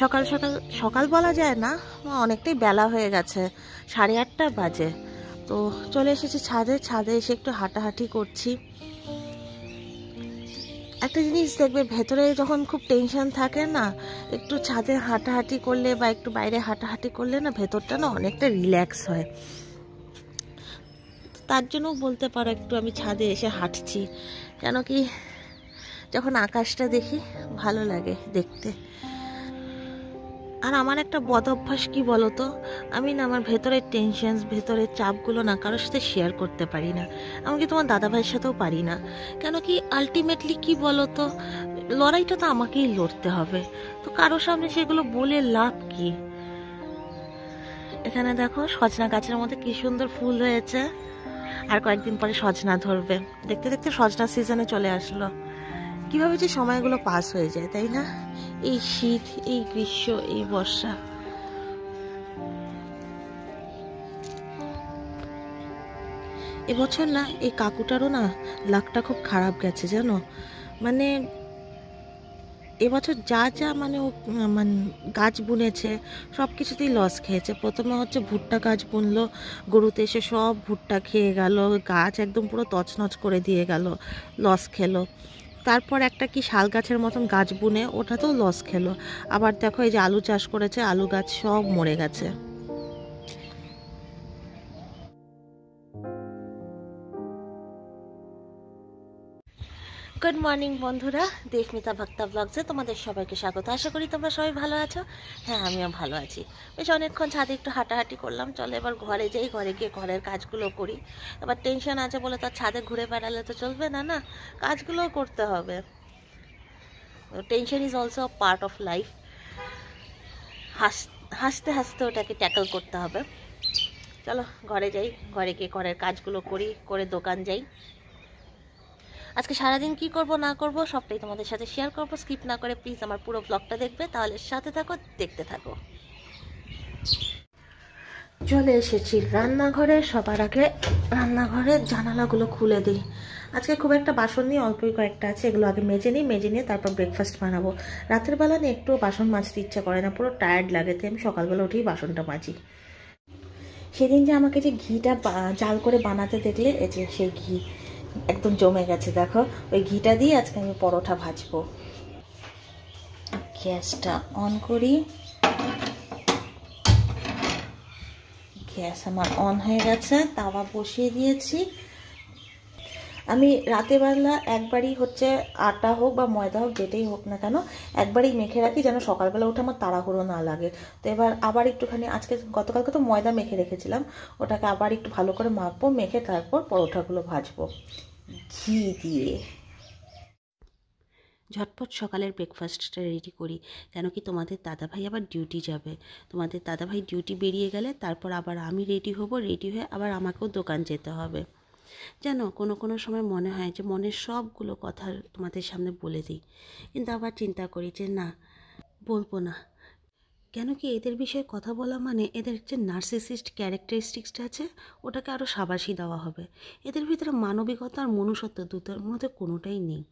সকাল সকাল সকাল বলা যায় না, অনেকটাই বেলা হয়ে গেছে, 8:30 বাজে। তো চলে এসেছি ছাদে এসে একটু হাঁটাহাঁটি করছি। একটা জিনিস দেখবে, ভেতরে যখন খুব টেনশন থাকে না, একটু ছাদে হাঁটাহাঁটি করলে বা একটু বাইরে হাঁটাহাঁটি করলে না, ভেতরটা না অনেকটা রিল্যাক্স হয়। তার জন্য বলতে পারো একটু আমি ছাদে এসে হাঁটছি, কেন কি যখন আকাশটা দেখি ভালো লাগে দেখতে। আর আমার একটা বদ অভ্যাস কি বলতো, আমি না আমার ভেতরের টেনশন, ভেতরের চাপগুলো না কারোর সাথে শেয়ার করতে পারি না। এমনকি তোমার দাদা ভাইয়ের সাথেও পারি না। কেন কি আলটিমেটলি কি বলতো, লড়াইটা তো আমাকেই লড়তে হবে। তো কারোর সামনে সেগুলো বলে লাভ কি? এখানে দেখো সজনা গাছের মধ্যে কি সুন্দর ফুল হয়েছে, আর কয়েকদিন পরে সজনা ধরবে। দেখতে দেখতে সজনা সিজনে চলে আসলো। কিভাবে যে সময়গুলো পাস হয়ে যায়, তাই না? এই শীত, এই গ্রীষ্ম, এই বর্ষা। এবছর না এই কাকুটারও না লাকটা খুব খারাপ গেছে জানো। মানে এবছর যা মানে ও মানে গাছ বুনেছে সব কিছুতেই লস খেয়েছে। প্রথমে হচ্ছে ভুট্টা গাছ বুনলো, গরুতে এসে সব ভুট্টা খেয়ে গেল, গাছ একদম পুরো তছনছ করে দিয়ে গেল, লস খেলো। তারপর একটা কি শাল গাছের মতন গাছ বুনে ওটাতেও লস খেলো। আবার দেখো এই যে আলু চাষ করেছে, আলু গাছ সব মরে গেছে। গুড মর্নিং বন্ধুরা, দেশমিতা ভক্তা ব্লগসে তোমাদের সবাইকে স্বাগত। আশা করি তোমরা সবাই ভালো আছো। হ্যাঁ, আমিও ভালো আছি। বেশ অনেকক্ষণ ছাদে একটু হাঁটাহাঁটি করলাম। চলো এবার ঘরে যাই, ঘরে গিয়ে ঘরের কাজগুলো করি। এবার টেনশন আছে বলে তার ছাদে ঘুরে বেড়ালে তো চলবে না, না কাজগুলোও করতে হবে। Tension is also a part of life. হাসতে হাসতে ওটাকে ট্যাকল করতে হবে। চলো ঘরে যাই, ঘরে গিয়ে ঘরের কাজগুলো করি, করে দোকান যাই। আজকে সারাদিন কি করব না করব সবটাই তোমাদের সাথে শেয়ার করব। স্কিপ না করে প্লিজ আমার পুরো ব্লগটা দেখবে, তাহলে সাথে থাকো, দেখতে থাকো। চলে এসেছি রান্নাঘরে। সবার আগে রান্নাঘরের জানালাগুলো খুলে দিই। আজকে খুব একটা বাসন নিয়ে অল্পই কয়েকটা আছে, এগুলো আগে মেজে নিয়ে তারপর ব্রেকফাস্ট বানাবো। রাতের বেলা নিয়ে একটু বাসন মাজতে ইচ্ছা করে না, পুরো টায়ার্ড লাগে, তাই আমি সকালবেলা উঠেই বাসনটা মাজি। সেদিন যে আমাকে যে ঘিটা জাল করে বানাতে দেখলে, এই যে সেই ঘি একদম জমে গেছে দেখো। ওই ঘিটা দিয়ে আজকে আমি পরোটা ভাজবো। গ্যাসটা অন করি। গ্যাস আমার অন হয়ে গেছে, তাওয়া বসিয়ে দিয়েছি। আমি রাতেরবেলা একবারই হচ্ছে আটা হোক বা ময়দা হোক যেটাই হোক না কেন, একবারই মেখে রাখি, যেন সকালবেলা উঠে আমার তাড়াহুড়ো না লাগে। তো এবার আবার একটুখানি, গতকালকে তো ময়দা মেখে রেখেছিলাম, ওটাকে আবার একটু ভালো করে মাখবো, মেখে তারপর পরোটাগুলো ভাজবো ঘি দিয়ে। ঝটপট সকালের ব্রেকফাস্টটা রেডি করি, কেন কি তোমাদের দাদাভাই আবার ডিউটি যাবে। তোমাদের দাদাভাই ডিউটি বেরিয়ে গেলে তারপর আবার আমি রেডি হব, রেডি হয়ে আবার আমাকেও দোকান যেতে হবে। জানো, কোনো সময় মনে হয় যে মনের সবগুলো কথা তোমাদের সামনে বলে দিই, কিন্তু আবার চিন্তা করি যে না, বলবো না। কেন কি এদের বিষয়ে কথা বলা মানে এদের যে নার্সিসিস্ট ক্যারেক্টারিস্টিক্সটা আছে ওটাকে আরও সাবাসী দেওয়া হবে। এদের ভিতরে মানবিকতা আর মনুষ্যত্ব দুটোর মধ্যে কোনোটাই নেই,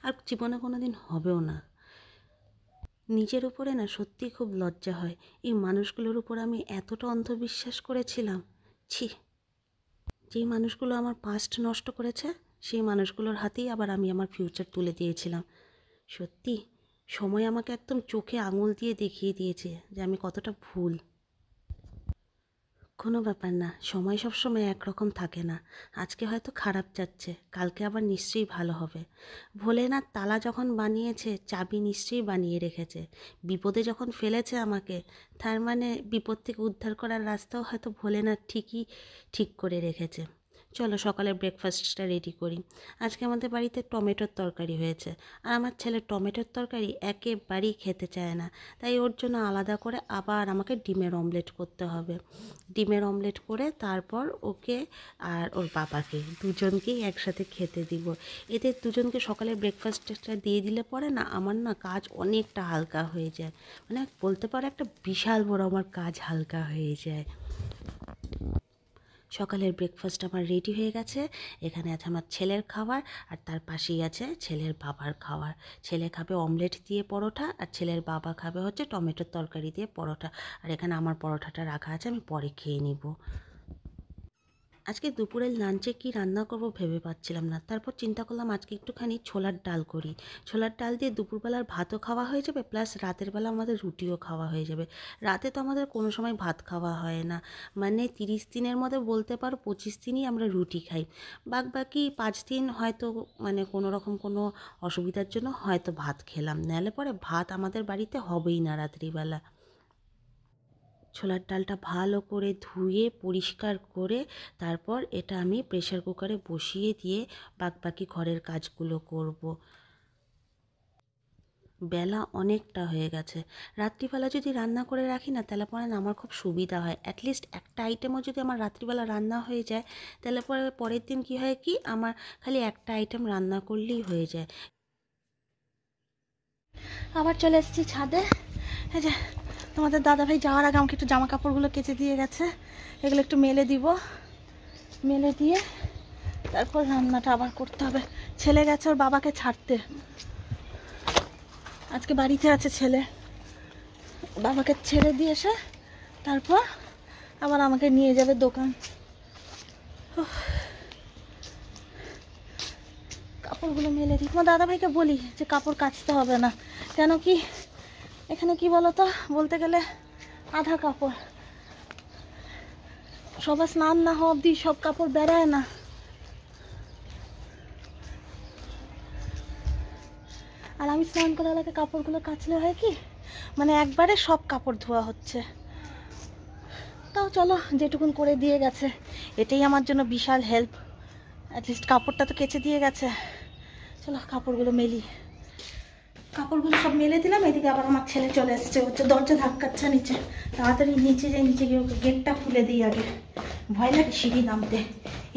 আর জীবনে কোনো দিন হবেও না। নিজের উপরে না সত্যিই খুব লজ্জা হয়, এই মানুষগুলোর উপর আমি এতটা অন্ধবিশ্বাস করেছিলাম। ছি, যেই মানুষগুলো আমার পাস্ট নষ্ট করেছে সেই মানুষগুলোর হাতেই আবার আমি আমার ফিউচার তুলে দিয়েছিলাম। সত্যি সময় আমাকে একদম চোখে আঙুল দিয়ে দেখিয়ে দিয়েছে যে আমি কতটা ভুল। কোনো ব্যাপার না, সময় সবসময় একরকম থাকে না। আজকে হয়তো খারাপ যাচ্ছে, কালকে আবার নিশ্চয়ই ভালো হবে। ভোলেনাথ তালা যখন বানিয়েছে, চাবি নিশ্চয়ই বানিয়ে রেখেছে। বিপদে যখন ফেলেছে আমাকে, তার মানে বিপদ থেকে উদ্ধার করার রাস্তাও হয়তো ভোলেনাথ ঠিকই ঠিক করে রেখেছে। চলো সকালে ব্রেকফাস্টটা রেডি করি। আজকে আমাদের বাড়িতে টমেটোর তরকারি হয়েছে, আর আমার ছেলে টমেটোর তরকারি একেবারেই খেতে চায় না, তাই ওর জন্য আলাদা করে আবার আমাকে ডিমের অমলেট করতে হবে। ডিমের অমলেট করে তারপর ওকে আর ওর বাবাকে দুজনকেই একসাথে খেতে দিব। এদের দুজনকে সকালে ব্রেকফাস্টটা দিয়ে দিলে পরে না আমার না কাজ অনেকটা হালকা হয়ে যায়। মানে বলতে পারো একটা বিশাল বড় আমার কাজ হালকা হয়ে যায়। সকালের ব্রেকফাস্ট আমার রেডি হয়ে গেছে। এখানে আছে আমার ছেলের খাবার, আর তার পাশেই আছে ছেলের বাবার খাবার। ছেলে খাবে অমলেট দিয়ে পরোটা, আর ছেলের বাবা খাবে হচ্ছে টমেটোর তরকারি দিয়ে পরোটা। আর এখানে আমার পরোটাটা রাখা আছে, আমি পরে খেয়ে নিব। আজকে দুপুরের লাঞ্চে কি রান্না করব ভেবে পাচ্ছিলাম না। তারপর চিন্তা করলাম আজকে একটুখানি ছোলার ডাল করি। ছোলার ডাল দিয়ে দুপুরবেলার ভাতও খাওয়া হয়ে যাবে, প্লাস রাতের বেলা আমাদের রুটিও খাওয়া হয়ে যাবে। রাতে তো আমাদের কোনো সময় ভাত খাওয়া হয় না, মানে 30 দিনের মধ্যে বলতে পারো 25 দিনই আমরা রুটি খাই। বাকি 5 দিন হয়তো মানে কোনো রকম কোনো অসুবিধার জন্য হয়তো ভাত খেলাম, নাহলে পরে ভাত আমাদের বাড়িতে হবেই না রাত্রিবেলা। ছোলার ডালটা ভালো করে ধুয়ে পরিষ্কার করে তারপর এটা আমি প্রেসার কুকারে বসিয়ে দিয়ে বাকি ঘরের কাজগুলো করব। বেলা অনেকটা হয়ে গেছে। রাত্রিবেলা যদি রান্না করে রাখি না, তাহলে পরে না আমার খুব সুবিধা হয়। অ্যাটলিস্ট একটা আইটেমও যদি আমার রাত্রিবেলা রান্না হয়ে যায়, তাহলে পরে পরের দিন কী হয় কি, আমার খালি একটা আইটেম রান্না করলেই হয়ে যায়। আবার চলে এসেছি ছাদে। এই যে তোমাদের দাদাভাই যাওয়ার আগে আমাকে একটু জামা কাপড়গুলো কেচে দিয়ে গেছে, এগুলো একটু মেলে দিব। মেলে দিয়ে তারপর রান্নাটা আবার করতে হবে। ছেলে গেছে ওর বাবাকে ছাড়তে, আজকে বাড়িতে আছে ছেলে। বাবাকে ছেড়ে দিয়ে এসে তারপর আবার আমাকে নিয়ে যাবে দোকান। কাপড়গুলো মেলে দিই। তোমার দাদাভাইকে বলি যে কাপড় কাচতে হবে না, কেন কি এখানে কি বলতো, বলতে গেলে আধা কাপড়, সবার স্নান না হওয়া অব্দি সব কাপড় বেড়ায় না। আর আমি স্নান করার আগে কাপড়গুলো কাচলে হয় কি, মানে একবারে সব কাপড় ধোয়া হচ্ছে। তাও চলো, যেটুকুন করে দিয়ে গেছে এটাই আমার জন্য বিশাল হেল্প। অ্যাটলিস্ট কাপড়টা তো কেচে দিয়ে গেছে। চলো কাপড়গুলো মেলি। কাপড়গুলো সব মেলে দিলাম। এদিকে আবার আমার ছেলে চলে এসছে, হচ্ছে দরজা ধাক্কাচ্ছে নিচে। তাড়াতাড়ি নিচে যাই, নিচে গিয়ে ওকে গেটটা খুলে দিই আগে। ভয় লাগে সিঁড়ি নামতে,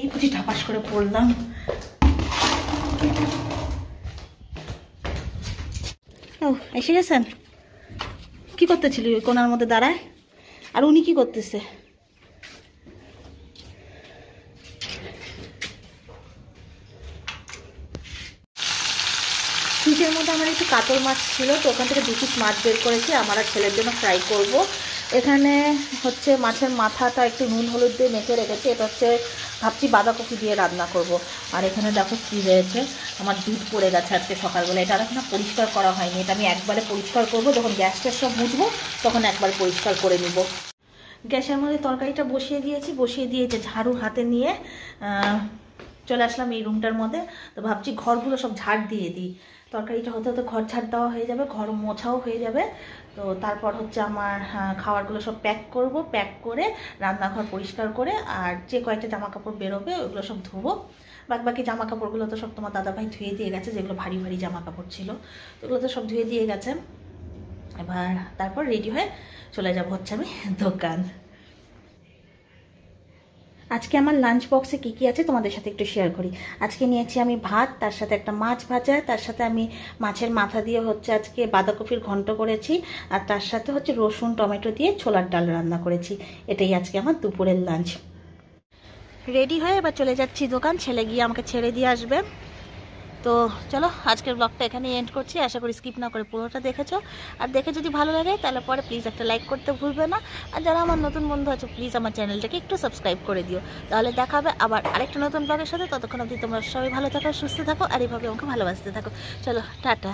এই বুঝি ঠাপাস করে পড়লাম। ও এসে গেছেন? কি করতেছিলি ওই কোনার মধ্যে দাঁড়ায়? আর উনি কি করতেছে? ফ্রিজের মধ্যে আমার একটু কাতল মাছ ছিল, তো ওখান থেকে 2 পিস মাছ বের করেছি আমার আর ছেলের জন্য ফ্রাই করব। এখানে হচ্ছে মাছের মাথাটা একটু নুন হলুদ দিয়ে মেখে রেখেছি। এটা হচ্ছে ভাবছি বাঁধাকপি দিয়ে রান্না করব। আর এখানে দেখো কী হয়েছে, আমার দুধ পড়ে গেছে আজকে সকালবেলা। এটা এখন পরিষ্কার করা হয়নি, এটা আমি একবারে পরিষ্কার করব। যখন গ্যাসটা সব মুছবো তখন একবার পরিষ্কার করে নিব। গ্যাসের মধ্যে তরকারিটা বসিয়ে দিয়েছি, বসিয়ে দিয়ে যে ঝাড়ু হাতে নিয়ে চলে আসলাম এই রুমটার মধ্যে। তো ভাবছি ঘরগুলো সব ঝাড় দিয়ে দিই। তরকারিটা হতে হতে ঘর ঝাড় দেওয়া হয়ে যাবে, ঘর মোছাও হয়ে যাবে। তো তারপর হচ্ছে আমার খাবারগুলো সব প্যাক করব, প্যাক করে রান্নাঘর পরিষ্কার করে আর যে কয়েকটা জামা কাপড় বেরোবে ওইগুলো সব ধোবো। বাকি জামা কাপড়গুলো তো সব তোমার দাদাভাই ধুয়ে দিয়ে গেছে, যেগুলো ভারী ভারী জামা কাপড় ছিল ওগুলো তো সব ধুয়ে দিয়ে গেছে। এবার তারপর রেডি হয়ে চলে যাব হচ্ছে আমি দোকান। আজকে আমার লাঞ্চ বক্সে কী কী আছে তোমাদের সাথে একটু শেয়ার করি। আজকে নিয়েছি আমি ভাত, তার সাথে একটা মাছ ভাজা, তার সাথে আমি মাছের মাথা দিয়ে হচ্ছে আজকে বাঁধাকপির ঘন্ট করেছি, আর তার সাথে হচ্ছে রসুন টমেটো দিয়ে ছোলার ডাল রান্না করেছি। এটাই আজকে আমার দুপুরের লাঞ্চ। রেডি হয়ে এবার চলে যাচ্ছি দোকান, ছেলে গিয়ে আমাকে ছেড়ে দিয়ে আসবে। তো চলো আজকের ব্লগটা এখানে এন্ড করছি। আশা করি স্কিপ না করে পুরোটা দেখেছো, আর দেখে যদি ভালো লাগে তাহলে পরে প্লিজ একটা লাইক করতে ভুলবে না। আর যারা আমার নতুন বন্ধু আছে প্লিজ আমার চ্যানেলটাকে একটু সাবস্ক্রাইব করে দিও, তাহলে দেখা হবে আবার আরেকটা নতুন ব্লগের সাথে। ততক্ষণ অবধি তোমরা সবাই ভালো থাকো, সুস্থ থাকো, আর এইভাবে আমাকে ভালোবাসতে থাকো। চলো টাটা।